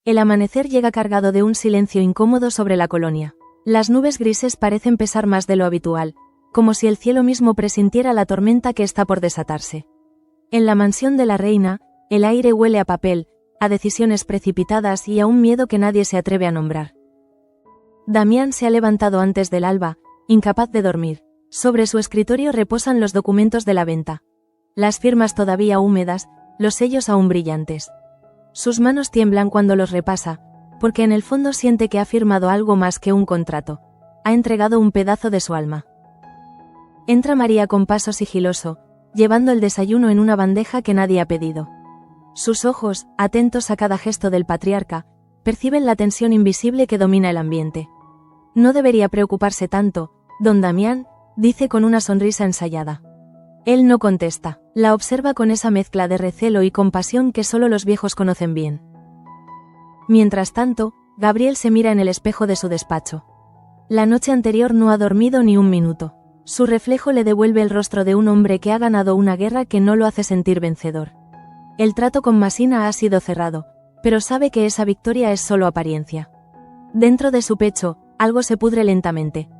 El amanecer llega cargado de un silencio incómodo sobre la colonia. Las nubes grises parecen pesar más de lo habitual, como si el cielo mismo presintiera la tormenta que está por desatarse. En la mansión de la reina, el aire huele a papel, a decisiones precipitadas y a un miedo que nadie se atreve a nombrar. Damián se ha levantado antes del alba, incapaz de dormir. Sobre su escritorio reposan los documentos de la venta. Las firmas todavía húmedas, los sellos aún brillantes. Sus manos tiemblan cuando los repasa, porque en el fondo siente que ha firmado algo más que un contrato. Ha entregado un pedazo de su alma. Entra María con paso sigiloso, llevando el desayuno en una bandeja que nadie ha pedido. Sus ojos, atentos a cada gesto del patriarca, perciben la tensión invisible que domina el ambiente. No debería preocuparse tanto, don Damián, dice con una sonrisa ensayada. Él no contesta, la observa con esa mezcla de recelo y compasión que solo los viejos conocen bien. Mientras tanto, Gabriel se mira en el espejo de su despacho. La noche anterior no ha dormido ni un minuto. Su reflejo le devuelve el rostro de un hombre que ha ganado una guerra que no lo hace sentir vencedor. El trato con Masina ha sido cerrado, pero sabe que esa victoria es solo apariencia. Dentro de su pecho, algo se pudre lentamente.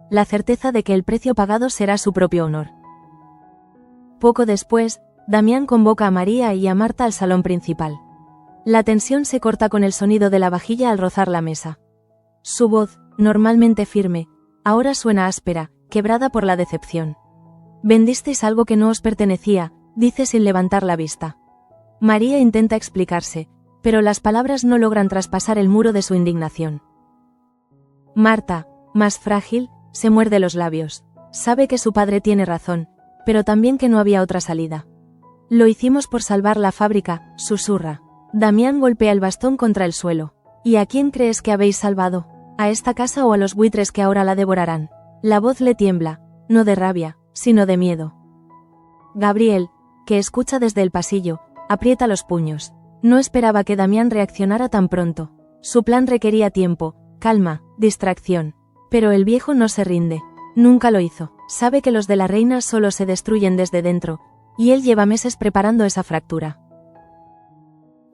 La certeza de que el precio pagado será su propio honor. Poco después, Damián convoca a María y a Marta al salón principal. La tensión se corta con el sonido de la vajilla al rozar la mesa. Su voz, normalmente firme, ahora suena áspera, quebrada por la decepción. «Vendisteis algo que no os pertenecía», dice sin levantar la vista. María intenta explicarse, pero las palabras no logran traspasar el muro de su indignación. Marta, más frágil, se muerde los labios. Sabe que su padre tiene razón, pero también que no había otra salida. «Lo hicimos por salvar la fábrica», susurra. Damián golpea el bastón contra el suelo. «¿Y a quién crees que habéis salvado? ¿A esta casa o a los buitres que ahora la devorarán?» La voz le tiembla, no de rabia, sino de miedo. Gabriel, que escucha desde el pasillo, aprieta los puños. No esperaba que Damián reaccionara tan pronto. Su plan requería tiempo, calma, distracción. Pero el viejo no se rinde. Nunca lo hizo. Sabe que los de la reina solo se destruyen desde dentro, y él lleva meses preparando esa fractura.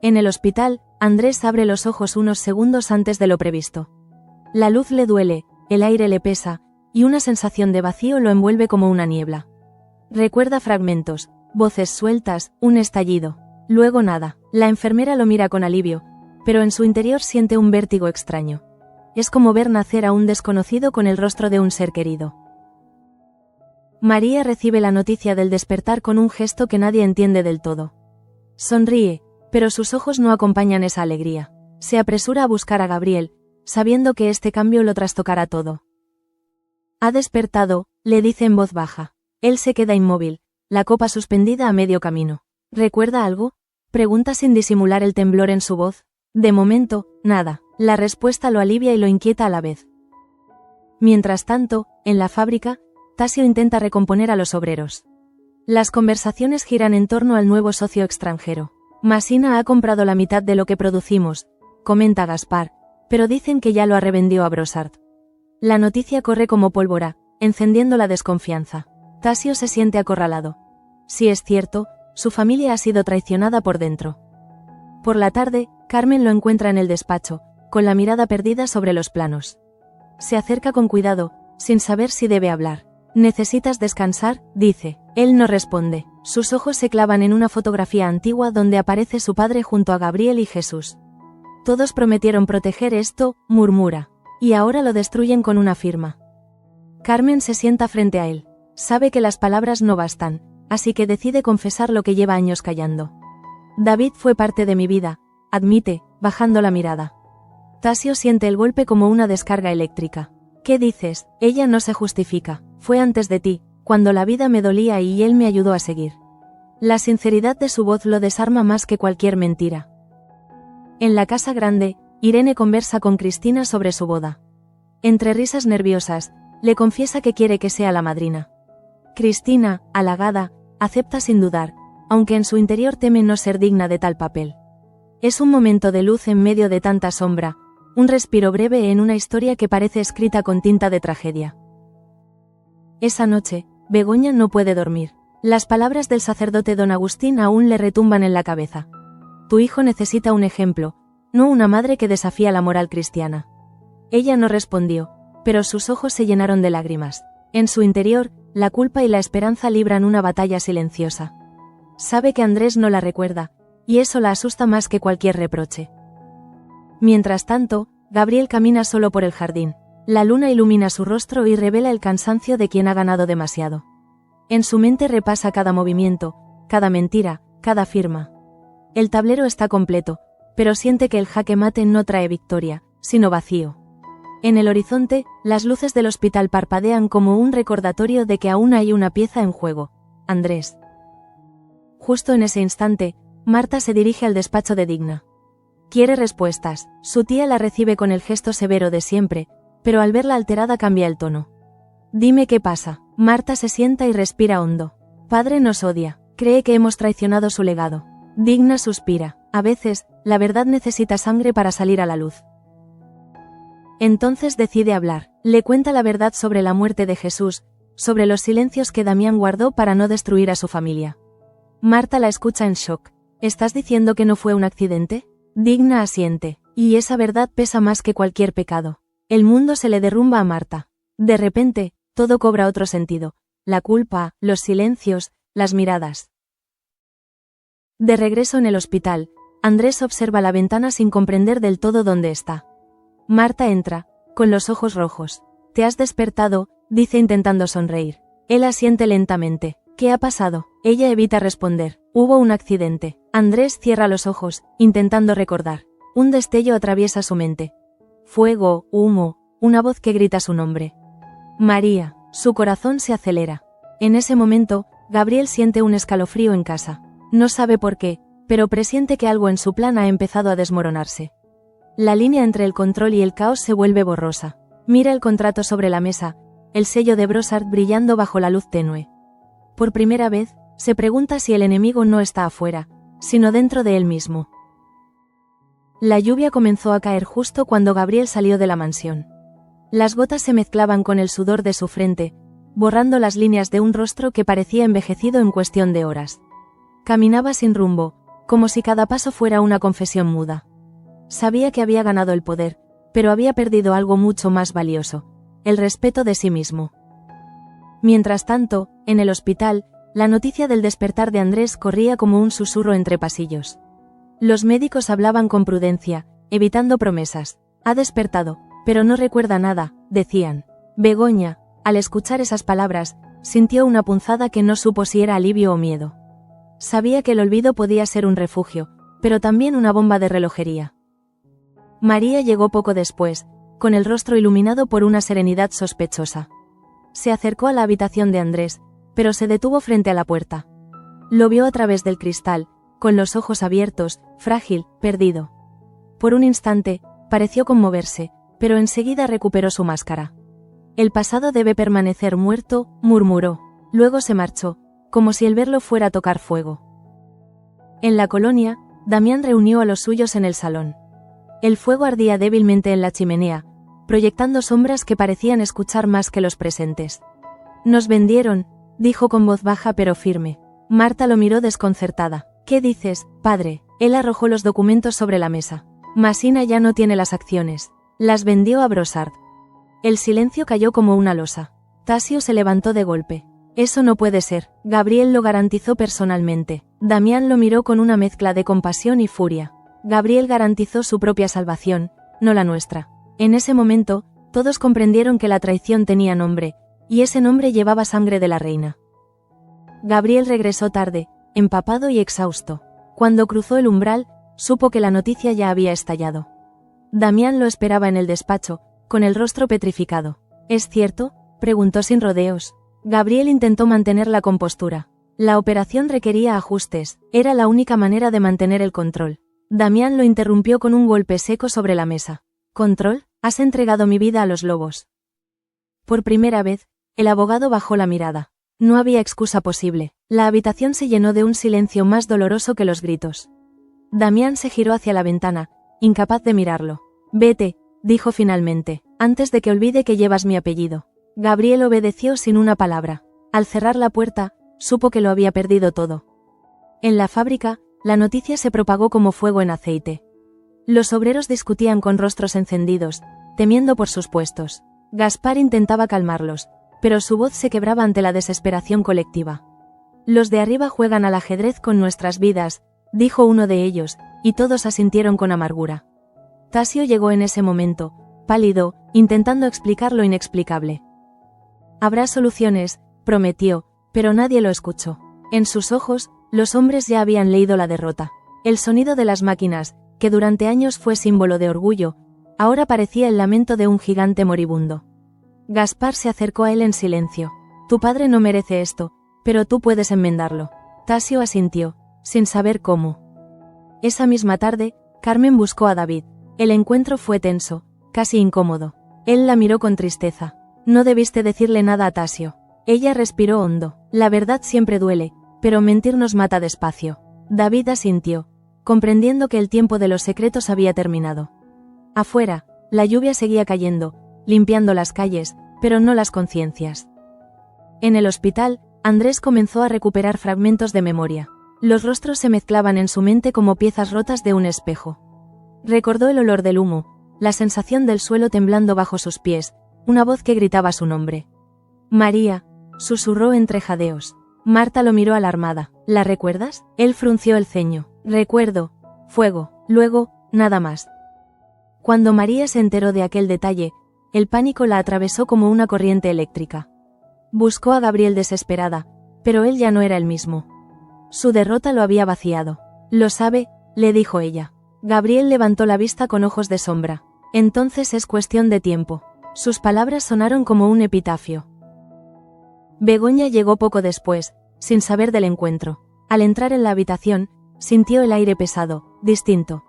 En el hospital, Andrés abre los ojos unos segundos antes de lo previsto. La luz le duele, el aire le pesa, y una sensación de vacío lo envuelve como una niebla. Recuerda fragmentos, voces sueltas, un estallido. Luego nada. La enfermera lo mira con alivio, pero en su interior siente un vértigo extraño. Es como ver nacer a un desconocido con el rostro de un ser querido. María recibe la noticia del despertar con un gesto que nadie entiende del todo. Sonríe, pero sus ojos no acompañan esa alegría. Se apresura a buscar a Gabriel, sabiendo que este cambio lo trastocará todo. «Ha despertado», le dice en voz baja. Él se queda inmóvil, la copa suspendida a medio camino. «¿Recuerda algo?», pregunta sin disimular el temblor en su voz. De momento, nada. La respuesta lo alivia y lo inquieta a la vez. Mientras tanto, en la fábrica, Tasio intenta recomponer a los obreros. Las conversaciones giran en torno al nuevo socio extranjero. «Masina ha comprado la mitad de lo que producimos», comenta Gaspar, pero dicen que ya lo ha revendido a Brossard. La noticia corre como pólvora, encendiendo la desconfianza. Tasio se siente acorralado. Si es cierto, su familia ha sido traicionada por dentro. Por la tarde, Carmen lo encuentra en el despacho, con la mirada perdida sobre los planos. Se acerca con cuidado, sin saber si debe hablar. «¿Necesitas descansar?», dice. Él no responde. Sus ojos se clavan en una fotografía antigua donde aparece su padre junto a Gabriel y Jesús. «Todos prometieron proteger esto», murmura. «Y ahora lo destruyen con una firma». Carmen se sienta frente a él. Sabe que las palabras no bastan, así que decide confesar lo que lleva años callando. «David fue parte de mi vida», admite, bajando la mirada. Tasio siente el golpe como una descarga eléctrica. «¿Qué dices?». Ella no se justifica. «Fue antes de ti, cuando la vida me dolía y él me ayudó a seguir». La sinceridad de su voz lo desarma más que cualquier mentira. En la casa grande, Irene conversa con Cristina sobre su boda. Entre risas nerviosas, le confiesa que quiere que sea la madrina. Cristina, halagada, acepta sin dudar, aunque en su interior teme no ser digna de tal papel. Es un momento de luz en medio de tanta sombra, un respiro breve en una historia que parece escrita con tinta de tragedia. Esa noche, Begoña no puede dormir. Las palabras del sacerdote don Agustín aún le retumban en la cabeza. «Tu hijo necesita un ejemplo, no una madre que desafía la moral cristiana. Ella no respondió, pero sus ojos se llenaron de lágrimas. En su interior, la culpa y la esperanza libran una batalla silenciosa. Sabe que Andrés no la recuerda, y eso la asusta más que cualquier reproche. Mientras tanto, Gabriel camina solo por el jardín. La luna ilumina su rostro y revela el cansancio de quien ha ganado demasiado. En su mente repasa cada movimiento, cada mentira, cada firma. El tablero está completo, pero siente que el jaque mate no trae victoria, sino vacío. En el horizonte, las luces del hospital parpadean como un recordatorio de que aún hay una pieza en juego: Andrés. Justo en ese instante, Marta se dirige al despacho de Digna. Quiere respuestas. Su tía la recibe con el gesto severo de siempre, pero al verla alterada cambia el tono. Dime qué pasa. Marta se sienta y respira hondo. Padre nos odia. Cree que hemos traicionado su legado. Digna suspira. A veces, la verdad necesita sangre para salir a la luz. Entonces decide hablar. Le cuenta la verdad sobre la muerte de Jesús, sobre los silencios que Damián guardó para no destruir a su familia. Marta la escucha en shock. ¿Estás diciendo que no fue un accidente? Digna asiente. Y esa verdad pesa más que cualquier pecado. El mundo se le derrumba a Marta. De repente, todo cobra otro sentido. La culpa, los silencios, las miradas. De regreso en el hospital, Andrés observa la ventana sin comprender del todo dónde está. Marta entra, con los ojos rojos. «¿Te has despertado?», dice intentando sonreír. Él asiente lentamente. «¿Qué ha pasado?». Ella evita responder. «Hubo un accidente». Andrés cierra los ojos, intentando recordar. Un destello atraviesa su mente. Fuego, humo, una voz que grita su nombre. María. Su corazón se acelera. En ese momento, Gabriel siente un escalofrío en casa. No sabe por qué, pero presiente que algo en su plan ha empezado a desmoronarse. La línea entre el control y el caos se vuelve borrosa. Mira el contrato sobre la mesa, el sello de Brossard brillando bajo la luz tenue. Por primera vez, se pregunta si el enemigo no está afuera, sino dentro de él mismo. La lluvia comenzó a caer justo cuando Gabriel salió de la mansión. Las gotas se mezclaban con el sudor de su frente, borrando las líneas de un rostro que parecía envejecido en cuestión de horas. Caminaba sin rumbo, como si cada paso fuera una confesión muda. Sabía que había ganado el poder, pero había perdido algo mucho más valioso: el respeto de sí mismo. Mientras tanto, en el hospital, la noticia del despertar de Andrés corría como un susurro entre pasillos. Los médicos hablaban con prudencia, evitando promesas. Ha despertado, pero no recuerda nada, decían. Begoña, al escuchar esas palabras, sintió una punzada que no supo si era alivio o miedo. Sabía que el olvido podía ser un refugio, pero también una bomba de relojería. María llegó poco después, con el rostro iluminado por una serenidad sospechosa. Se acercó a la habitación de Andrés, pero se detuvo frente a la puerta. Lo vio a través del cristal, con los ojos abiertos, frágil, perdido. Por un instante, pareció conmoverse, pero enseguida recuperó su máscara. El pasado debe permanecer muerto, murmuró. Luego se marchó, como si el verlo fuera a tocar fuego. En la colonia, Damián reunió a los suyos en el salón. El fuego ardía débilmente en la chimenea, proyectando sombras que parecían escuchar más que los presentes. Nos vendieron, dijo con voz baja pero firme. Marta lo miró desconcertada. ¿Qué dices, padre? Él arrojó los documentos sobre la mesa. Masina ya no tiene las acciones. Las vendió a Brossard. El silencio cayó como una losa. Tasio se levantó de golpe. Eso no puede ser. Gabriel lo garantizó personalmente. Damián lo miró con una mezcla de compasión y furia. Gabriel garantizó su propia salvación, no la nuestra. En ese momento, todos comprendieron que la traición tenía nombre, y ese nombre llevaba sangre de la reina. Gabriel regresó tarde, empapado y exhausto. Cuando cruzó el umbral, supo que la noticia ya había estallado. Damián lo esperaba en el despacho, con el rostro petrificado. ¿Es cierto?, preguntó sin rodeos. Gabriel intentó mantener la compostura. La operación requería ajustes, era la única manera de mantener el control. Damián lo interrumpió con un golpe seco sobre la mesa. ¿Control? Has entregado mi vida a los lobos. Por primera vez, el abogado bajó la mirada. No había excusa posible. La habitación se llenó de un silencio más doloroso que los gritos. Damián se giró hacia la ventana, incapaz de mirarlo. Vete, dijo finalmente, antes de que olvide que llevas mi apellido. Gabriel obedeció sin una palabra. Al cerrar la puerta, supo que lo había perdido todo. En la fábrica, la noticia se propagó como fuego en aceite. Los obreros discutían con rostros encendidos, temiendo por sus puestos. Gaspar intentaba calmarlos, pero su voz se quebraba ante la desesperación colectiva. Los de arriba juegan al ajedrez con nuestras vidas, dijo uno de ellos, y todos asintieron con amargura. Tasio llegó en ese momento, pálido, intentando explicar lo inexplicable. Habrá soluciones, prometió, pero nadie lo escuchó. En sus ojos, los hombres ya habían leído la derrota. El sonido de las máquinas, que durante años fue símbolo de orgullo, ahora parecía el lamento de un gigante moribundo. Gaspar se acercó a él en silencio. Tu padre no merece esto, pero tú puedes enmendarlo. Tasio asintió, sin saber cómo. Esa misma tarde, Carmen buscó a David. El encuentro fue tenso, casi incómodo. Él la miró con tristeza. No debiste decirle nada a Tasio. Ella respiró hondo. La verdad siempre duele, pero mentir nos mata despacio. David asintió, comprendiendo que el tiempo de los secretos había terminado. Afuera, la lluvia seguía cayendo, limpiando las calles, pero no las conciencias. En el hospital, Andrés comenzó a recuperar fragmentos de memoria. Los rostros se mezclaban en su mente como piezas rotas de un espejo. Recordó el olor del humo, la sensación del suelo temblando bajo sus pies, una voz que gritaba su nombre. María, susurró entre jadeos. Marta lo miró alarmada. ¿La recuerdas? Él frunció el ceño. Recuerdo. Fuego. Luego, nada más. Cuando María se enteró de aquel detalle, el pánico la atravesó como una corriente eléctrica. Buscó a Gabriel desesperada, pero él ya no era el mismo. Su derrota lo había vaciado. Lo sabe, le dijo ella. Gabriel levantó la vista con ojos de sombra. Entonces es cuestión de tiempo. Sus palabras sonaron como un epitafio. Begoña llegó poco después, sin saber del encuentro. Al entrar en la habitación, sintió el aire pesado, distinto.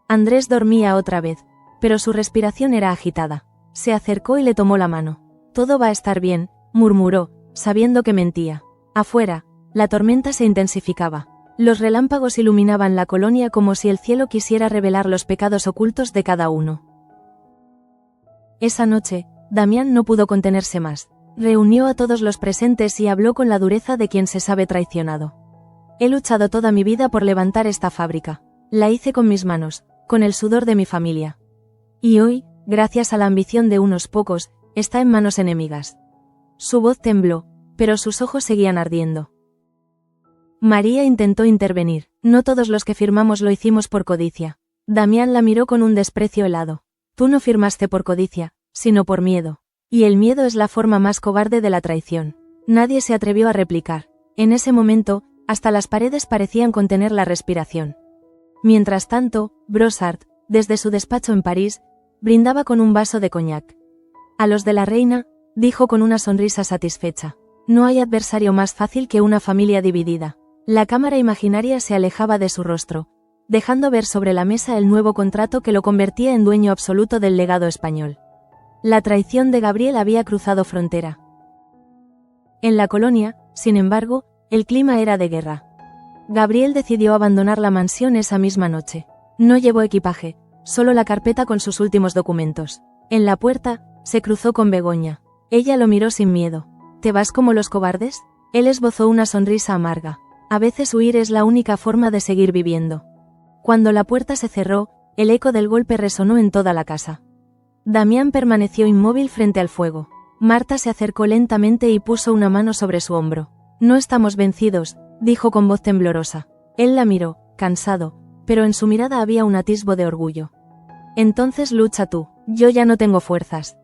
Andrés dormía otra vez, pero su respiración era agitada. Se acercó y le tomó la mano. Todo va a estar bien, murmuró, sabiendo que mentía. Afuera, la tormenta se intensificaba. Los relámpagos iluminaban la colonia como si el cielo quisiera revelar los pecados ocultos de cada uno. Esa noche, Damián no pudo contenerse más. Reunió a todos los presentes y habló con la dureza de quien se sabe traicionado. He luchado toda mi vida por levantar esta fábrica. La hice con mis manos, con el sudor de mi familia. Y hoy, gracias a la ambición de unos pocos, está en manos enemigas. Su voz tembló, pero sus ojos seguían ardiendo. María intentó intervenir. No todos los que firmamos lo hicimos por codicia. Damián la miró con un desprecio helado. Tú no firmaste por codicia, sino por miedo. Y el miedo es la forma más cobarde de la traición. Nadie se atrevió a replicar. En ese momento, hasta las paredes parecían contener la respiración. Mientras tanto, Brossard, desde su despacho en París, brindaba con un vaso de coñac. A los de la reina, dijo con una sonrisa satisfecha. No hay adversario más fácil que una familia dividida. La cámara imaginaria se alejaba de su rostro, dejando ver sobre la mesa el nuevo contrato que lo convertía en dueño absoluto del legado español. La traición de Gabriel había cruzado frontera. En la colonia, sin embargo, el clima era de guerra. Gabriel decidió abandonar la mansión esa misma noche. No llevó equipaje, solo la carpeta con sus últimos documentos. En la puerta, se cruzó con Begoña. Ella lo miró sin miedo. ¿Te vas como los cobardes? Él esbozó una sonrisa amarga. A veces huir es la única forma de seguir viviendo. Cuando la puerta se cerró, el eco del golpe resonó en toda la casa. Damián permaneció inmóvil frente al fuego. Marta se acercó lentamente y puso una mano sobre su hombro. No estamos vencidos, dijo con voz temblorosa. Él la miró, cansado, pero en su mirada había un atisbo de orgullo. Entonces lucha tú, yo ya no tengo fuerzas.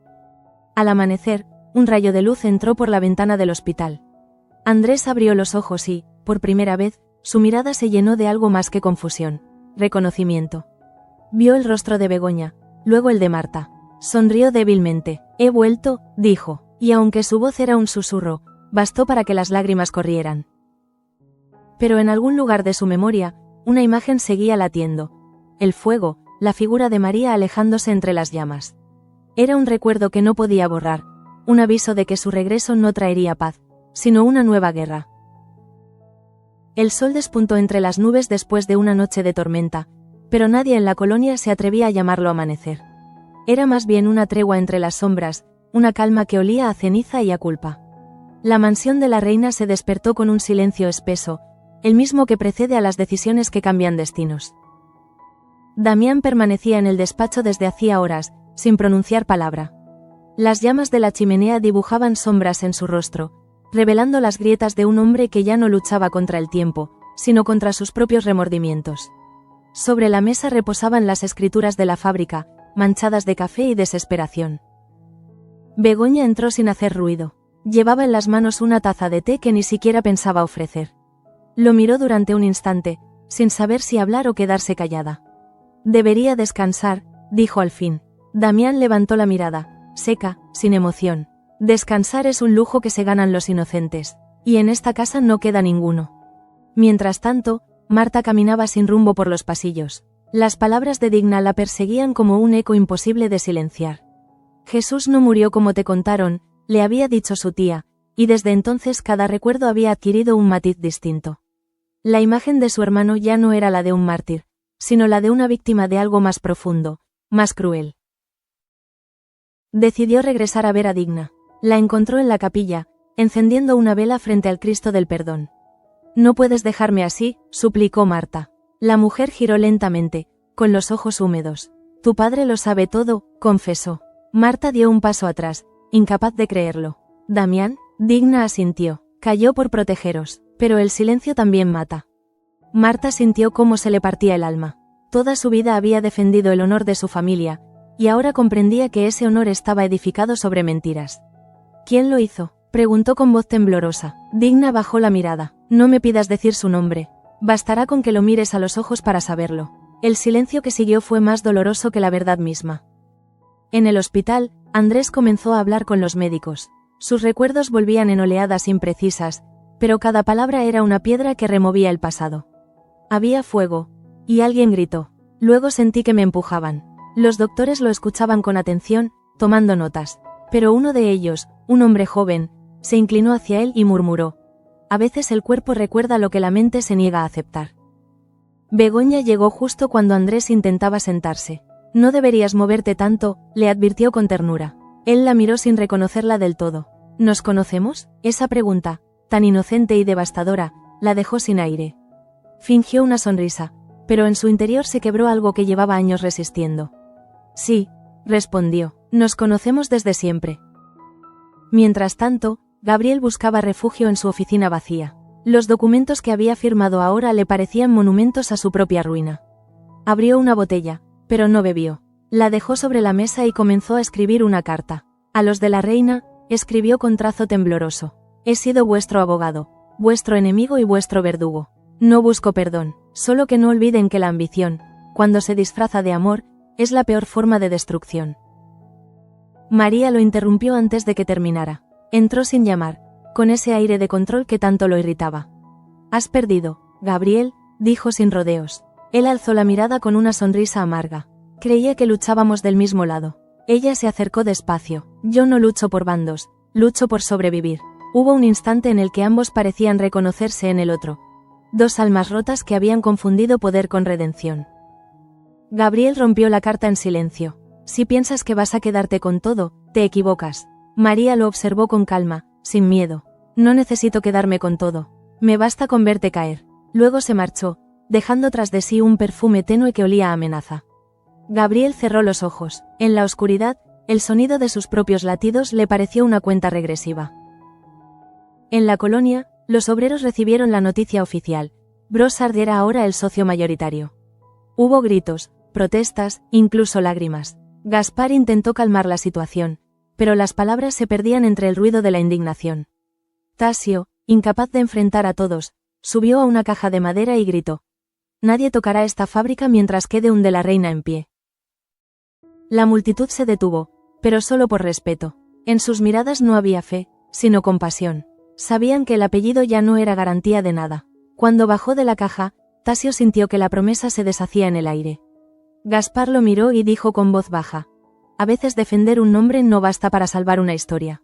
Al amanecer, un rayo de luz entró por la ventana del hospital. Andrés abrió los ojos y, por primera vez, su mirada se llenó de algo más que confusión, reconocimiento. Vio el rostro de Begoña, luego el de Marta. Sonrió débilmente. He vuelto, dijo, y aunque su voz era un susurro, bastó para que las lágrimas corrieran. Pero en algún lugar de su memoria, una imagen seguía latiendo. El fuego, la figura de María alejándose entre las llamas. Era un recuerdo que no podía borrar, un aviso de que su regreso no traería paz, sino una nueva guerra. El sol despuntó entre las nubes después de una noche de tormenta, pero nadie en la colonia se atrevía a llamarlo amanecer. Era más bien una tregua entre las sombras, una calma que olía a ceniza y a culpa. La mansión de la reina se despertó con un silencio espeso, el mismo que precede a las decisiones que cambian destinos. Damián permanecía en el despacho desde hacía horas, sin pronunciar palabra. Las llamas de la chimenea dibujaban sombras en su rostro, revelando las grietas de un hombre que ya no luchaba contra el tiempo, sino contra sus propios remordimientos. Sobre la mesa reposaban las escrituras de la fábrica, manchadas de café y desesperación. Begoña entró sin hacer ruido. Llevaba en las manos una taza de té que ni siquiera pensaba ofrecer. Lo miró durante un instante, sin saber si hablar o quedarse callada. Debería descansar, dijo al fin. Damián levantó la mirada, seca, sin emoción. Descansar es un lujo que se ganan los inocentes, y en esta casa no queda ninguno. Mientras tanto, Marta caminaba sin rumbo por los pasillos. Las palabras de Digna la perseguían como un eco imposible de silenciar. Jesús no murió como te contaron, le había dicho su tía, y desde entonces cada recuerdo había adquirido un matiz distinto. La imagen de su hermano ya no era la de un mártir, sino la de una víctima de algo más profundo, más cruel. Decidió regresar a ver a Digna. La encontró en la capilla, encendiendo una vela frente al Cristo del Perdón. No puedes dejarme así, suplicó Marta. La mujer giró lentamente, con los ojos húmedos. Tu padre lo sabe todo, confesó. Marta dio un paso atrás, incapaz de creerlo. Damián, Digna asintió. Calló por protegeros, pero el silencio también mata. Marta sintió cómo se le partía el alma. Toda su vida había defendido el honor de su familia, y ahora comprendía que ese honor estaba edificado sobre mentiras. ¿Quién lo hizo?, preguntó con voz temblorosa. Digna bajó la mirada. No me pidas decir su nombre. Bastará con que lo mires a los ojos para saberlo. El silencio que siguió fue más doloroso que la verdad misma. En el hospital, Andrés comenzó a hablar con los médicos. Sus recuerdos volvían en oleadas imprecisas, pero cada palabra era una piedra que removía el pasado. Había fuego, y alguien gritó. Luego sentí que me empujaban. Los doctores lo escuchaban con atención, tomando notas. Pero uno de ellos, un hombre joven, se inclinó hacia él y murmuró. A veces el cuerpo recuerda lo que la mente se niega a aceptar. Begoña llegó justo cuando Andrés intentaba sentarse. No deberías moverte tanto, le advirtió con ternura. Él la miró sin reconocerla del todo. ¿Nos conocemos? Esa pregunta, tan inocente y devastadora, la dejó sin aire. Fingió una sonrisa, pero en su interior se quebró algo que llevaba años resistiendo. Sí, respondió, nos conocemos desde siempre. Mientras tanto, Gabriel buscaba refugio en su oficina vacía. Los documentos que había firmado ahora le parecían monumentos a su propia ruina. Abrió una botella, pero no bebió. La dejó sobre la mesa y comenzó a escribir una carta. A los de la reina, escribió con trazo tembloroso. He sido vuestro abogado, vuestro enemigo y vuestro verdugo. No busco perdón, solo que no olviden que la ambición, cuando se disfraza de amor, es la peor forma de destrucción. María lo interrumpió antes de que terminara. Entró sin llamar, con ese aire de control que tanto lo irritaba. Has perdido, Gabriel, dijo sin rodeos. Él alzó la mirada con una sonrisa amarga. Creía que luchábamos del mismo lado. Ella se acercó despacio. Yo no lucho por bandos, lucho por sobrevivir. Hubo un instante en el que ambos parecían reconocerse en el otro. Dos almas rotas que habían confundido poder con redención. Gabriel rompió la carta en silencio. Si piensas que vas a quedarte con todo, te equivocas. María lo observó con calma, sin miedo. No necesito quedarme con todo. Me basta con verte caer. Luego se marchó, dejando tras de sí un perfume tenue que olía a amenaza. Gabriel cerró los ojos. En la oscuridad, el sonido de sus propios latidos le pareció una cuenta regresiva. En la colonia, los obreros recibieron la noticia oficial. Brossard era ahora el socio mayoritario. Hubo gritos, protestas, incluso lágrimas. Gaspar intentó calmar la situación, pero las palabras se perdían entre el ruido de la indignación. Tasio, incapaz de enfrentar a todos, subió a una caja de madera y gritó. Nadie tocará esta fábrica mientras quede un de la reina en pie. La multitud se detuvo, pero solo por respeto. En sus miradas no había fe, sino compasión. Sabían que el apellido ya no era garantía de nada. Cuando bajó de la caja, Tasio sintió que la promesa se deshacía en el aire. Gaspar lo miró y dijo con voz baja. A veces defender un nombre no basta para salvar una historia.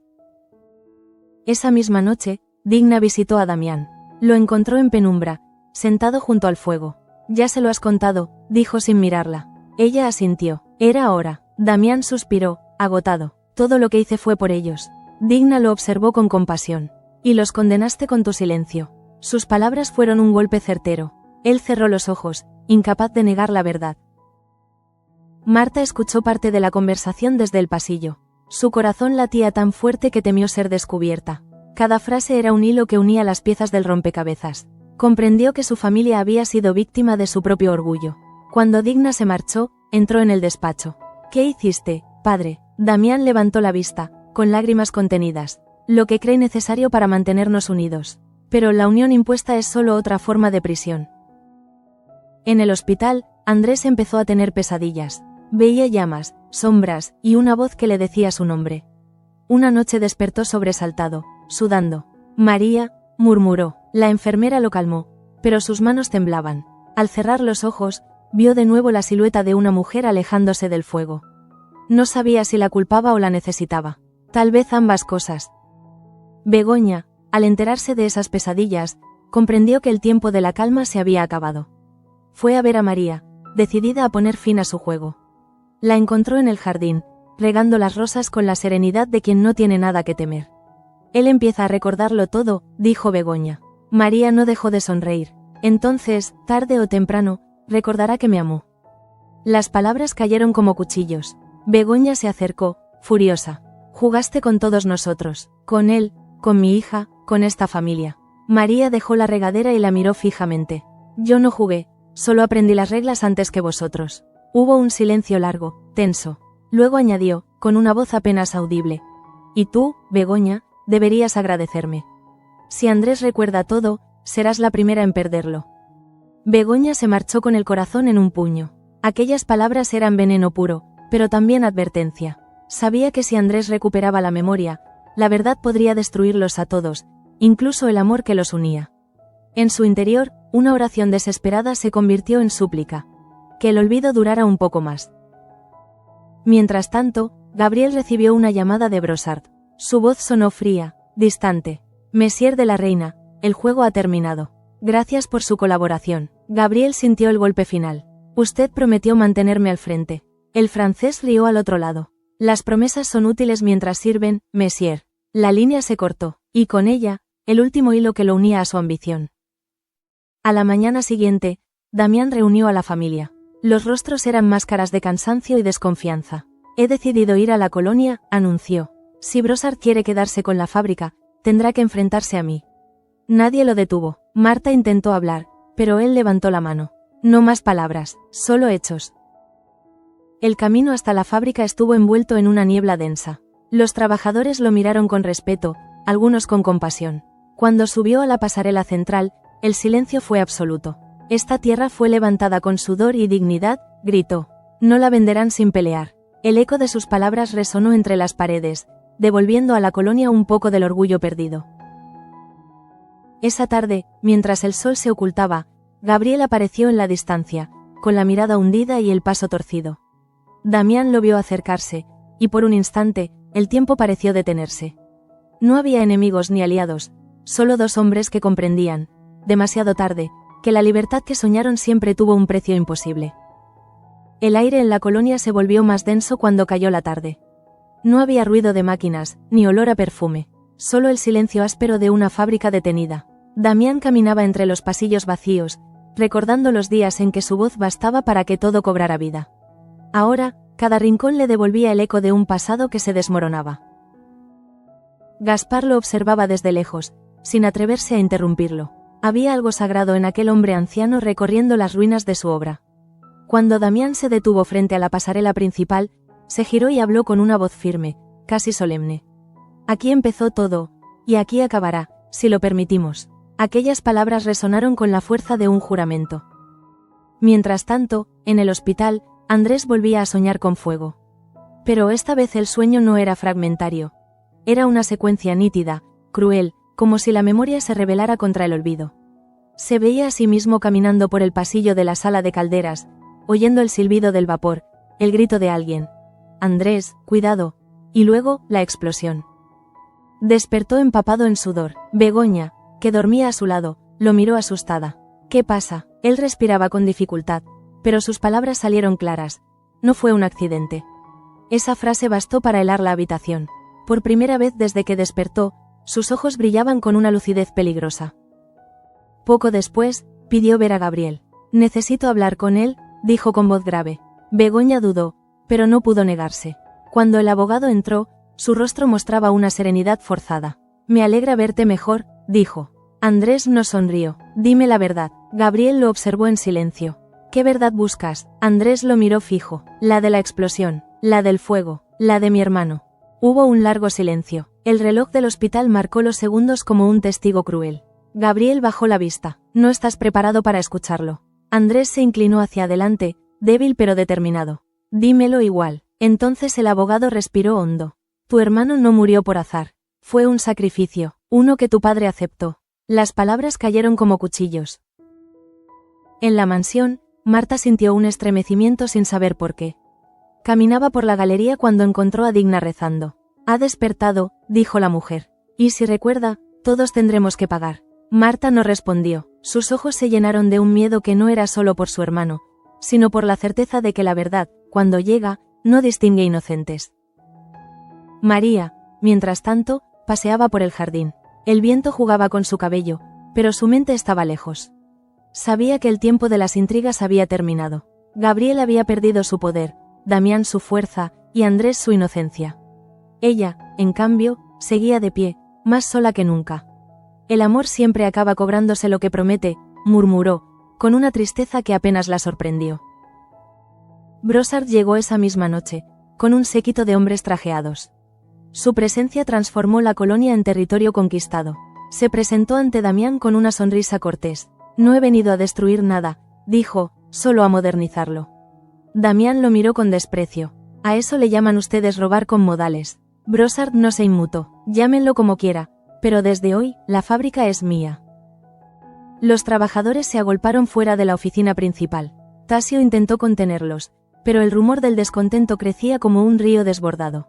Esa misma noche, Digna visitó a Damián. Lo encontró en penumbra, sentado junto al fuego. Ya se lo has contado, dijo sin mirarla. Ella asintió. Era hora. Damián suspiró, agotado. Todo lo que hice fue por ellos. Digna lo observó con compasión. Y los condenaste con tu silencio. Sus palabras fueron un golpe certero. Él cerró los ojos, incapaz de negar la verdad. Marta escuchó parte de la conversación desde el pasillo. Su corazón latía tan fuerte que temió ser descubierta. Cada frase era un hilo que unía las piezas del rompecabezas. Comprendió que su familia había sido víctima de su propio orgullo. Cuando Digna se marchó, entró en el despacho. ¿Qué hiciste, padre? Damián levantó la vista, con lágrimas contenidas. Lo que cree necesario para mantenernos unidos. Pero la unión impuesta es solo otra forma de prisión. En el hospital, Andrés empezó a tener pesadillas. Veía llamas, sombras, y una voz que le decía su nombre. Una noche despertó sobresaltado, sudando. María, murmuró. La enfermera lo calmó, pero sus manos temblaban. Al cerrar los ojos, vio de nuevo la silueta de una mujer alejándose del fuego. No sabía si la culpaba o la necesitaba. Tal vez ambas cosas. Begoña, al enterarse de esas pesadillas, comprendió que el tiempo de la calma se había acabado. Fue a ver a María, decidida a poner fin a su juego. La encontró en el jardín, regando las rosas con la serenidad de quien no tiene nada que temer. Él empieza a recordarlo todo, dijo Begoña. María no dejó de sonreír. Entonces, tarde o temprano, recordará que me amó. Las palabras cayeron como cuchillos. Begoña se acercó, furiosa. Jugaste con todos nosotros, con él, con mi hija, con esta familia. María dejó la regadera y la miró fijamente. Yo no jugué, solo aprendí las reglas antes que vosotros. Hubo un silencio largo, tenso. Luego añadió, con una voz apenas audible. Y tú, Begoña, deberías agradecerme. Si Andrés recuerda todo, serás la primera en perderlo. Begoña se marchó con el corazón en un puño. Aquellas palabras eran veneno puro, pero también advertencia. Sabía que si Andrés recuperaba la memoria, la verdad podría destruirlos a todos, incluso el amor que los unía. En su interior, una oración desesperada se convirtió en súplica. Que el olvido durara un poco más. Mientras tanto, Gabriel recibió una llamada de Brossard. Su voz sonó fría, distante. Messier de la Reina, el juego ha terminado. Gracias por su colaboración. Gabriel sintió el golpe final. Usted prometió mantenerme al frente. El francés rió al otro lado. Las promesas son útiles mientras sirven, Messier. La línea se cortó, y con ella, el último hilo que lo unía a su ambición. A la mañana siguiente, Damián reunió a la familia. Los rostros eran máscaras de cansancio y desconfianza. He decidido ir a la colonia, anunció. Si Brossard quiere quedarse con la fábrica, tendrá que enfrentarse a mí. Nadie lo detuvo. Marta intentó hablar, pero él levantó la mano. No más palabras, solo hechos. El camino hasta la fábrica estuvo envuelto en una niebla densa. Los trabajadores lo miraron con respeto, algunos con compasión. Cuando subió a la pasarela central, el silencio fue absoluto. Esta tierra fue levantada con sudor y dignidad, gritó. No la venderán sin pelear. El eco de sus palabras resonó entre las paredes, devolviendo a la colonia un poco del orgullo perdido. Esa tarde, mientras el sol se ocultaba, Gabriel apareció en la distancia, con la mirada hundida y el paso torcido. Damián lo vio acercarse, y por un instante, el tiempo pareció detenerse. No había enemigos ni aliados, solo dos hombres que comprendían, demasiado tarde, que la libertad que soñaron siempre tuvo un precio imposible. El aire en la colonia se volvió más denso cuando cayó la tarde. No había ruido de máquinas, ni olor a perfume, solo el silencio áspero de una fábrica detenida. Damián caminaba entre los pasillos vacíos, recordando los días en que su voz bastaba para que todo cobrara vida. Ahora, cada rincón le devolvía el eco de un pasado que se desmoronaba. Gaspar lo observaba desde lejos, sin atreverse a interrumpirlo. Había algo sagrado en aquel hombre anciano recorriendo las ruinas de su obra. Cuando Damián se detuvo frente a la pasarela principal, se giró y habló con una voz firme, casi solemne. Aquí empezó todo, y aquí acabará, si lo permitimos. Aquellas palabras resonaron con la fuerza de un juramento. Mientras tanto, en el hospital, Andrés volvía a soñar con fuego. Pero esta vez el sueño no era fragmentario. Era una secuencia nítida, cruel, como si la memoria se rebelara contra el olvido. Se veía a sí mismo caminando por el pasillo de la sala de calderas, oyendo el silbido del vapor, el grito de alguien. Andrés, cuidado. Y luego, la explosión. Despertó empapado en sudor. Begoña, que dormía a su lado, lo miró asustada. ¿Qué pasa? Él respiraba con dificultad, pero sus palabras salieron claras. No fue un accidente. Esa frase bastó para helar la habitación. Por primera vez desde que despertó, sus ojos brillaban con una lucidez peligrosa. Poco después, pidió ver a Gabriel. Necesito hablar con él, dijo con voz grave. Begoña dudó, pero no pudo negarse. Cuando el abogado entró, su rostro mostraba una serenidad forzada. Me alegra verte mejor, dijo. Andrés no sonrió. Dime la verdad. Gabriel lo observó en silencio. ¿Qué verdad buscas? Andrés lo miró fijo. La de la explosión, la del fuego, la de mi hermano. Hubo un largo silencio. El reloj del hospital marcó los segundos como un testigo cruel. Gabriel bajó la vista. No estás preparado para escucharlo. Andrés se inclinó hacia adelante, débil pero determinado. Dímelo igual. Entonces el abogado respiró hondo. Tu hermano no murió por azar. Fue un sacrificio, uno que tu padre aceptó. Las palabras cayeron como cuchillos. En la mansión, Marta sintió un estremecimiento sin saber por qué. Caminaba por la galería cuando encontró a Digna rezando. Ha despertado, dijo la mujer. Y si recuerda, todos tendremos que pagar. Marta no respondió. Sus ojos se llenaron de un miedo que no era solo por su hermano, sino por la certeza de que la verdad, cuando llega, no distingue inocentes. María, mientras tanto, paseaba por el jardín. El viento jugaba con su cabello, pero su mente estaba lejos. Sabía que el tiempo de las intrigas había terminado. Gabriel había perdido su poder, Damián su fuerza, y Andrés su inocencia. Ella, en cambio, seguía de pie, más sola que nunca. El amor siempre acaba cobrándose lo que promete, murmuró, con una tristeza que apenas la sorprendió. Brossard llegó esa misma noche, con un séquito de hombres trajeados. Su presencia transformó la colonia en territorio conquistado. Se presentó ante Damián con una sonrisa cortés. No he venido a destruir nada, dijo, solo a modernizarlo. Damián lo miró con desprecio. A eso le llaman ustedes robar con modales. Brossard no se inmutó. Llámenlo como quiera, pero desde hoy, la fábrica es mía. Los trabajadores se agolparon fuera de la oficina principal. Tasio intentó contenerlos, pero el rumor del descontento crecía como un río desbordado.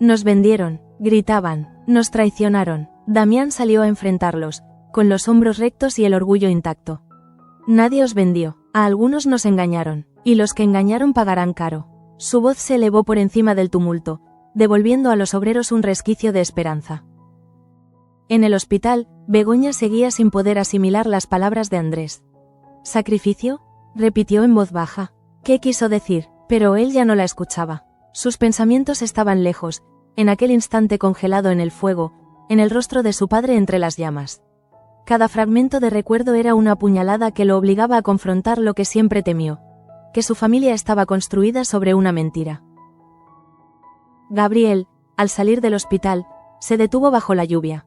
Nos vendieron, gritaban, nos traicionaron. Damián salió a enfrentarlos, con los hombros rectos y el orgullo intacto. Nadie os vendió, a algunos nos engañaron, y los que engañaron pagarán caro. Su voz se elevó por encima del tumulto, devolviendo a los obreros un resquicio de esperanza. En el hospital, Begoña seguía sin poder asimilar las palabras de Andrés. ¿Sacrificio?, repitió en voz baja. ¿Qué quiso decir? Pero él ya no la escuchaba. Sus pensamientos estaban lejos, en aquel instante congelado en el fuego, en el rostro de su padre entre las llamas. Cada fragmento de recuerdo era una puñalada que lo obligaba a confrontar lo que siempre temió, que su familia estaba construida sobre una mentira. Gabriel, al salir del hospital, se detuvo bajo la lluvia.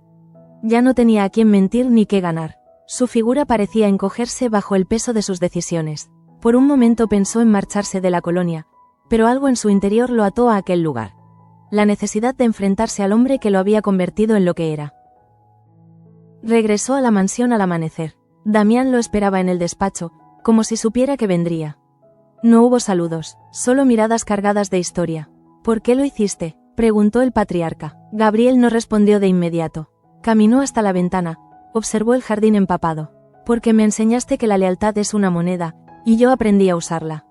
Ya no tenía a quién mentir ni qué ganar. Su figura parecía encogerse bajo el peso de sus decisiones. Por un momento pensó en marcharse de la colonia, pero algo en su interior lo ató a aquel lugar. La necesidad de enfrentarse al hombre que lo había convertido en lo que era. Regresó a la mansión al amanecer. Damián lo esperaba en el despacho, como si supiera que vendría. No hubo saludos, solo miradas cargadas de historia. ¿Por qué lo hiciste?, preguntó el patriarca. Gabriel no respondió de inmediato. Caminó hasta la ventana, observó el jardín empapado. Porque me enseñaste que la lealtad es una moneda, y yo aprendí a usarla.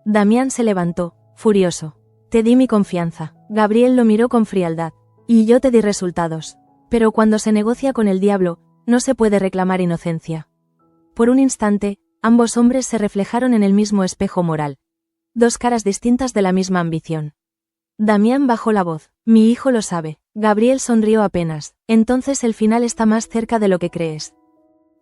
Damián se levantó, furioso. Te di mi confianza. Gabriel lo miró con frialdad. Y yo te di resultados. Pero cuando se negocia con el diablo, no se puede reclamar inocencia. Por un instante, ambos hombres se reflejaron en el mismo espejo moral. Dos caras distintas de la misma ambición. Damián bajó la voz. Mi hijo lo sabe. Gabriel sonrió apenas. Entonces el final está más cerca de lo que crees.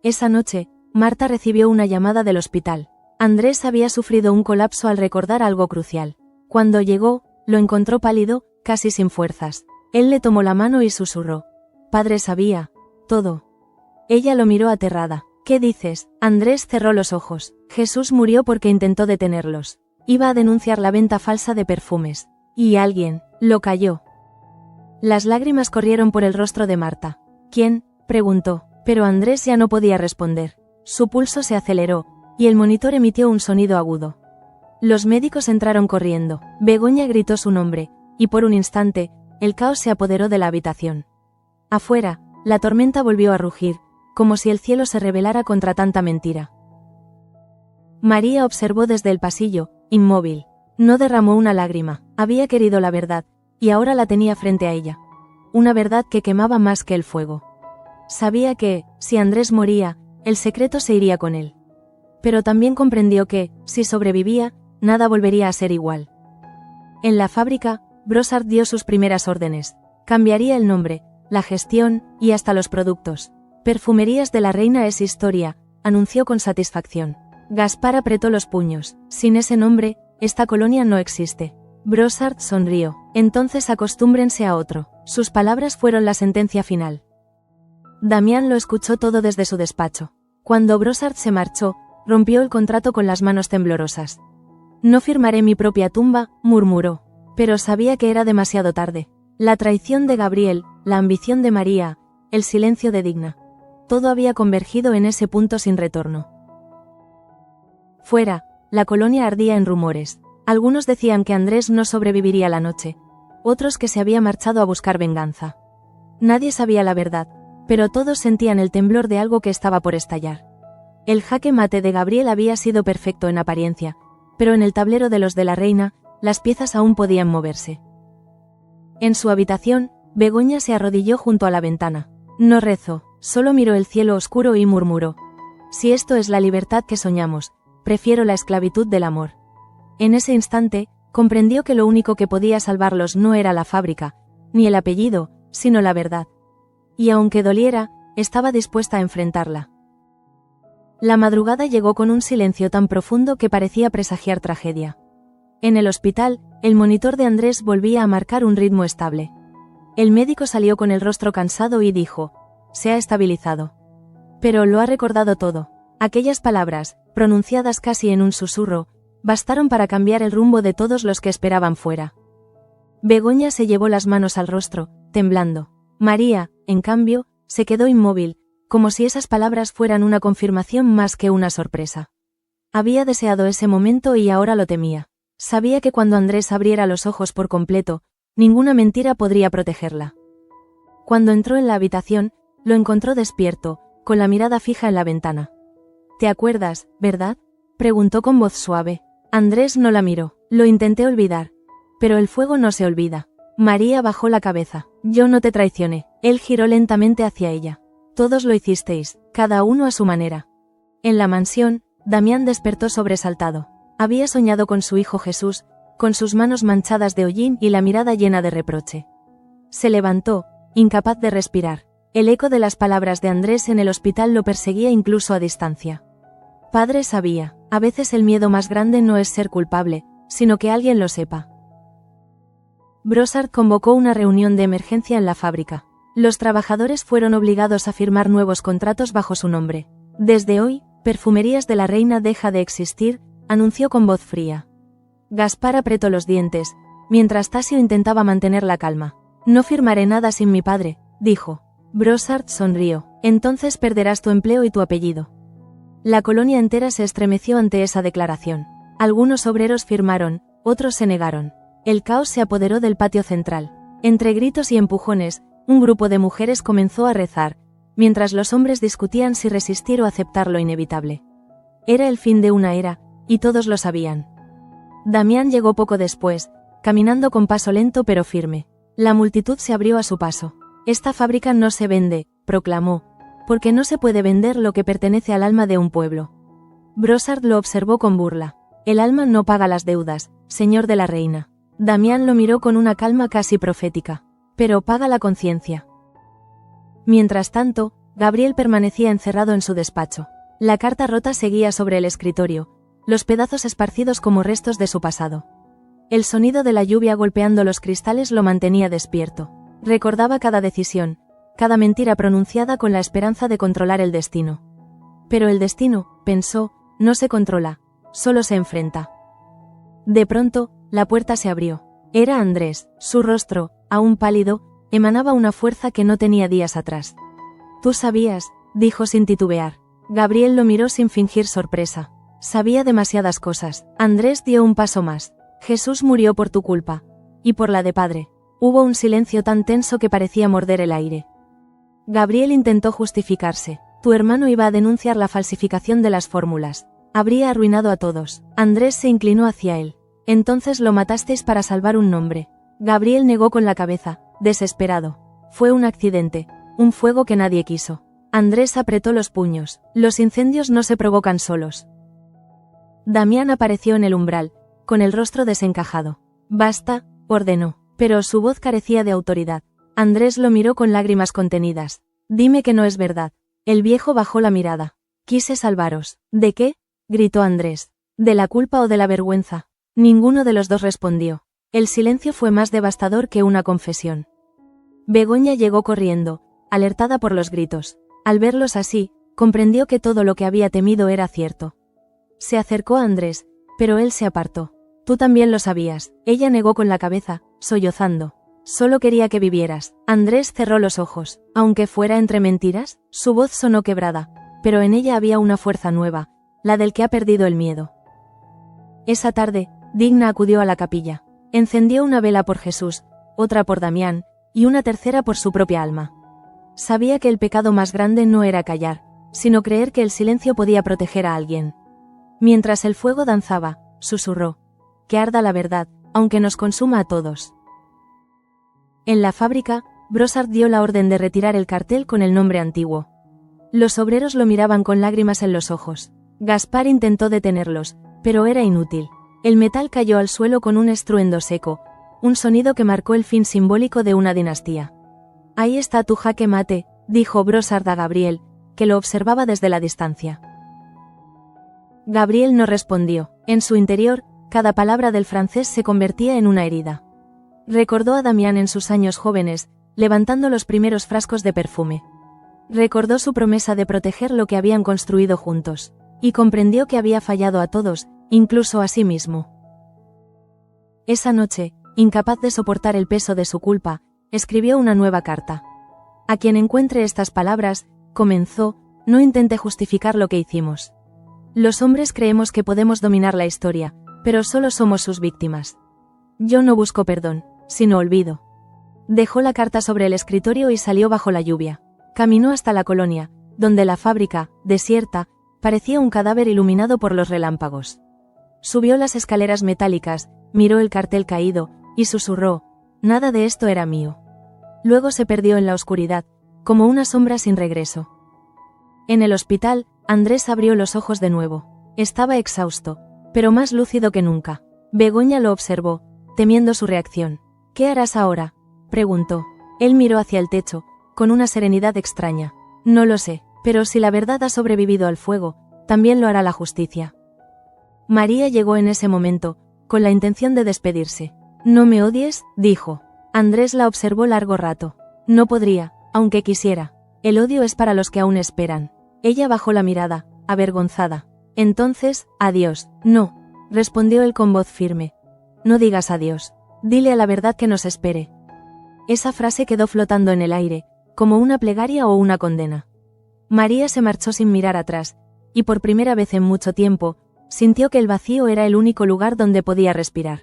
Esa noche, Marta recibió una llamada del hospital. Andrés había sufrido un colapso al recordar algo crucial. Cuando llegó, lo encontró pálido, casi sin fuerzas. Él le tomó la mano y susurró. Padre sabía todo. Ella lo miró aterrada. ¿Qué dices? Andrés cerró los ojos. Jesús murió porque intentó detenerlos. Iba a denunciar la venta falsa de perfumes. Y alguien lo cayó. Las lágrimas corrieron por el rostro de Marta. ¿Quién?, preguntó, pero Andrés ya no podía responder. Su pulso se aceleró, y el monitor emitió un sonido agudo. Los médicos entraron corriendo. Begoña gritó su nombre, y por un instante, el caos se apoderó de la habitación. Afuera, la tormenta volvió a rugir, como si el cielo se rebelara contra tanta mentira. María observó desde el pasillo, inmóvil. No derramó una lágrima. Había querido la verdad, y ahora la tenía frente a ella. Una verdad que quemaba más que el fuego. Sabía que, si Andrés moría, el secreto se iría con él. Pero también comprendió que, si sobrevivía, nada volvería a ser igual. En la fábrica, Brossard dio sus primeras órdenes. Cambiaría el nombre, la gestión, y hasta los productos. Perfumerías de la Reina es historia, anunció con satisfacción. Gaspar apretó los puños. Sin ese nombre, esta colonia no existe. Brossard sonrió. Entonces acostúmbrense a otro. Sus palabras fueron la sentencia final. Damián lo escuchó todo desde su despacho. Cuando Brossard se marchó, rompió el contrato con las manos temblorosas. No firmaré mi propia tumba, murmuró. Pero sabía que era demasiado tarde. La traición de Gabriel, la ambición de María, el silencio de Digna. Todo había convergido en ese punto sin retorno. Fuera, la colonia ardía en rumores. Algunos decían que Andrés no sobreviviría la noche, otros que se había marchado a buscar venganza. Nadie sabía la verdad, pero todos sentían el temblor de algo que estaba por estallar. El jaque mate de Gabriel había sido perfecto en apariencia, pero en el tablero de los de la Reina, las piezas aún podían moverse. En su habitación, Begoña se arrodilló junto a la ventana. No rezó, solo miró el cielo oscuro y murmuró: si esto es la libertad que soñamos, prefiero la esclavitud del amor. En ese instante, comprendió que lo único que podía salvarlos no era la fábrica, ni el apellido, sino la verdad. Y aunque doliera, estaba dispuesta a enfrentarla. La madrugada llegó con un silencio tan profundo que parecía presagiar tragedia. En el hospital, el monitor de Andrés volvía a marcar un ritmo estable. El médico salió con el rostro cansado y dijo: se ha estabilizado. Pero lo ha recordado todo. Aquellas palabras, pronunciadas casi en un susurro, bastaron para cambiar el rumbo de todos los que esperaban fuera. Begoña se llevó las manos al rostro, temblando. María, en cambio, se quedó inmóvil, como si esas palabras fueran una confirmación más que una sorpresa. Había deseado ese momento y ahora lo temía. Sabía que cuando Andrés abriera los ojos por completo, ninguna mentira podría protegerla. Cuando entró en la habitación, lo encontró despierto, con la mirada fija en la ventana. ¿Te acuerdas, verdad?, preguntó con voz suave. Andrés no la miró. Lo intenté olvidar. Pero el fuego no se olvida. María bajó la cabeza. Yo no te traicioné. Él giró lentamente hacia ella. Todos lo hicisteis, cada uno a su manera. En la mansión, Damián despertó sobresaltado. Había soñado con su hijo Jesús, con sus manos manchadas de hollín y la mirada llena de reproche. Se levantó, incapaz de respirar. El eco de las palabras de Andrés en el hospital lo perseguía incluso a distancia. Padre sabía, a veces el miedo más grande no es ser culpable, sino que alguien lo sepa. Brossard convocó una reunión de emergencia en la fábrica. Los trabajadores fueron obligados a firmar nuevos contratos bajo su nombre. Desde hoy, Perfumerías de la Reina deja de existir, anunció con voz fría. Gaspar apretó los dientes, mientras Tasio intentaba mantener la calma. No firmaré nada sin mi padre, dijo. Brossard sonrió. Entonces perderás tu empleo y tu apellido. La colonia entera se estremeció ante esa declaración. Algunos obreros firmaron, otros se negaron. El caos se apoderó del patio central. Entre gritos y empujones, un grupo de mujeres comenzó a rezar, mientras los hombres discutían si resistir o aceptar lo inevitable. Era el fin de una era, y todos lo sabían. Damián llegó poco después, caminando con paso lento pero firme. La multitud se abrió a su paso. Esta fábrica no se vende, proclamó, porque no se puede vender lo que pertenece al alma de un pueblo. Brossard lo observó con burla. El alma no paga las deudas, señor de la Reina. Damián lo miró con una calma casi profética. Pero paga la conciencia. Mientras tanto, Gabriel permanecía encerrado en su despacho. La carta rota seguía sobre el escritorio, los pedazos esparcidos como restos de su pasado. El sonido de la lluvia golpeando los cristales lo mantenía despierto. Recordaba cada decisión, cada mentira pronunciada con la esperanza de controlar el destino. Pero el destino, pensó, no se controla, solo se enfrenta. De pronto, la puerta se abrió. Era Andrés. Su rostro, aún pálido, emanaba una fuerza que no tenía días atrás. Tú sabías, dijo sin titubear. Gabriel lo miró sin fingir sorpresa. Sabía demasiadas cosas. Andrés dio un paso más. Jesús murió por tu culpa. Y por la de padre. Hubo un silencio tan tenso que parecía morder el aire. Gabriel intentó justificarse. Tu hermano iba a denunciar la falsificación de las fórmulas. Habría arruinado a todos. Andrés se inclinó hacia él. Entonces lo matasteis para salvar un nombre. Gabriel negó con la cabeza, desesperado. Fue un accidente, un fuego que nadie quiso. Andrés apretó los puños. Los incendios no se provocan solos. Damián apareció en el umbral, con el rostro desencajado. Basta, ordenó, pero su voz carecía de autoridad. Andrés lo miró con lágrimas contenidas. Dime que no es verdad. El viejo bajó la mirada. Quise salvaros. ¿De qué? Gritó Andrés. ¿De la culpa o de la vergüenza? Ninguno de los dos respondió. El silencio fue más devastador que una confesión. Begoña llegó corriendo, alertada por los gritos. Al verlos así, comprendió que todo lo que había temido era cierto. Se acercó a Andrés, pero él se apartó. Tú también lo sabías. Ella negó con la cabeza, sollozando. Solo quería que vivieras. Andrés cerró los ojos. Aunque fuera entre mentiras, su voz sonó quebrada, pero en ella había una fuerza nueva, la del que ha perdido el miedo. Esa tarde, Digna acudió a la capilla. Encendió una vela por Jesús, otra por Damián, y una tercera por su propia alma. Sabía que el pecado más grande no era callar, sino creer que el silencio podía proteger a alguien. Mientras el fuego danzaba, susurró: que arda la verdad, aunque nos consuma a todos. En la fábrica, Brossard dio la orden de retirar el cartel con el nombre antiguo. Los obreros lo miraban con lágrimas en los ojos. Gaspar intentó detenerlos, pero era inútil. El metal cayó al suelo con un estruendo seco, un sonido que marcó el fin simbólico de una dinastía. Ahí está tu jaque mate, dijo Brossard a Gabriel, que lo observaba desde la distancia. Gabriel no respondió. En su interior, cada palabra del francés se convertía en una herida. Recordó a Damián en sus años jóvenes, levantando los primeros frascos de perfume. Recordó su promesa de proteger lo que habían construido juntos, y comprendió que había fallado a todos, incluso a sí mismo. Esa noche, incapaz de soportar el peso de su culpa, escribió una nueva carta. A quien encuentre estas palabras, comenzó, no intente justificar lo que hicimos. Los hombres creemos que podemos dominar la historia, pero solo somos sus víctimas. Yo no busco perdón, sino olvido. Dejó la carta sobre el escritorio y salió bajo la lluvia. Caminó hasta la colonia, donde la fábrica, desierta, parecía un cadáver iluminado por los relámpagos. Subió las escaleras metálicas, miró el cartel caído, y susurró: nada de esto era mío. Luego se perdió en la oscuridad, como una sombra sin regreso. En el hospital, Andrés abrió los ojos de nuevo. Estaba exhausto, pero más lúcido que nunca. Begoña lo observó, temiendo su reacción. ¿Qué harás ahora?, preguntó. Él miró hacia el techo, con una serenidad extraña. No lo sé, pero si la verdad ha sobrevivido al fuego, también lo hará la justicia. María llegó en ese momento, con la intención de despedirse. No me odies, dijo. Andrés la observó largo rato. No podría, aunque quisiera. El odio es para los que aún esperan. Ella bajó la mirada, avergonzada. Entonces, adiós. No, respondió él con voz firme. No digas adiós. Dile a la verdad que nos espere. Esa frase quedó flotando en el aire, como una plegaria o una condena. María se marchó sin mirar atrás, y por primera vez en mucho tiempo, sintió que el vacío era el único lugar donde podía respirar.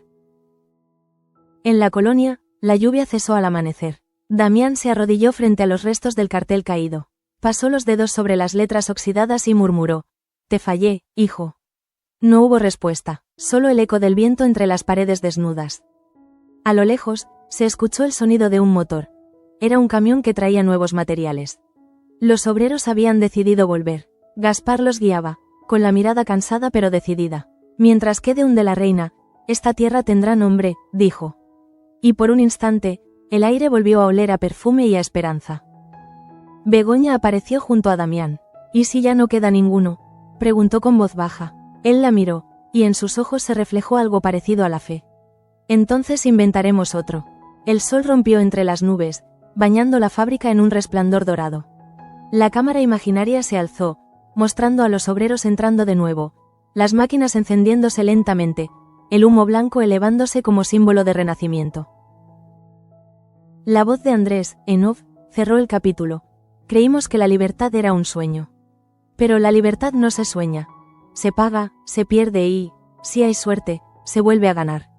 En la colonia, la lluvia cesó al amanecer. Damián se arrodilló frente a los restos del cartel caído. Pasó los dedos sobre las letras oxidadas y murmuró: te fallé, hijo. No hubo respuesta, solo el eco del viento entre las paredes desnudas. A lo lejos, se escuchó el sonido de un motor. Era un camión que traía nuevos materiales. Los obreros habían decidido volver. Gaspar los guiaba, con la mirada cansada pero decidida. Mientras quede un de la reina, esta tierra tendrá nombre, dijo. Y por un instante, el aire volvió a oler a perfume y a esperanza. Begoña apareció junto a Damián. ¿Y si ya no queda ninguno?, preguntó con voz baja. Él la miró, y en sus ojos se reflejó algo parecido a la fe. Entonces inventaremos otro. El sol rompió entre las nubes, bañando la fábrica en un resplandor dorado. La cámara imaginaria se alzó, mostrando a los obreros entrando de nuevo, las máquinas encendiéndose lentamente, el humo blanco elevándose como símbolo de renacimiento. La voz de Andrés, en off, cerró el capítulo. Creímos que la libertad era un sueño. Pero la libertad no se sueña. Se paga, se pierde y, si hay suerte, se vuelve a ganar.